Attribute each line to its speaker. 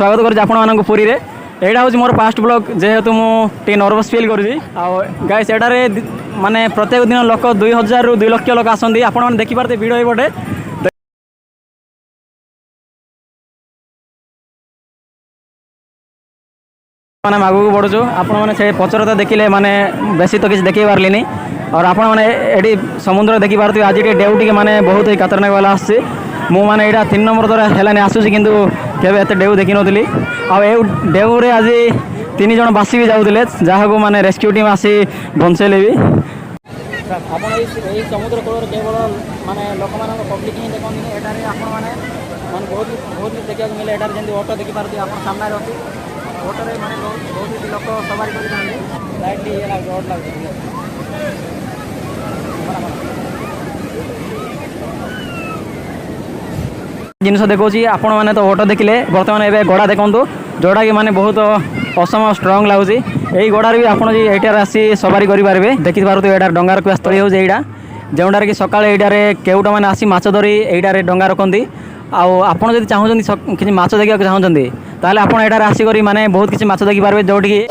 Speaker 1: स्वागत कर पुरी रे एटा हूँ मोर फास्ट ब्लॉग जेहेतु मुझे नर्वस फिल करुँची गाइस एटारे माने प्रत्येक दिन लोक 2000 ରୁ 2 लक्ष लोक आसती आपने देखिपारे भिड़ एपटे मैंने आगू बढ़ुचु आपण से पचर तो देखिले माने बेसी तो किसी देखी पार्ली और आपण मैंने समुद्र देखी पारे आज डेउ टी माने बहुत ही खतरनाक वाला आसी मुझे यहाँ 3 नंबर द्वारा है आसूसी किंतु केवे एत डेउ देखी नी डेउरे आज 3 जन बासी भी जाऊे जहाँ को माने रेस्क्यू टीम आसी बंचेले भी आप समुद्र कूल केवल माने लोक मान पब्लिक ही देखते एटारे आपण मैंने बहुत बहुत देखा मिले एटारे जमी ऑटो देखी पारे आप सामने अच्छी ऑटो माने बहुत लोक सवारी कर रोड लगे जिनस देखी आपण मैंने तो ऑटो देखिले बर्तमान एवं गड़ा देखूँ जोटा कि माने बहुत असम स्ट्रंग लगुच यही गड़ार भी आपड़ यहाँ आसी सवारी करेंगे देखिपे यहाँ डंगार स्थली हूँ यहाँ जोटार कि सका यहाँ केउट मैंने आसी माछ धरी यहाँ डंगा रखती आपड़ जब चाहते कि माछ देखा चाहते ताल आप यहाँ आसिक माने बहुत किसी माछ देखिपारे जोटि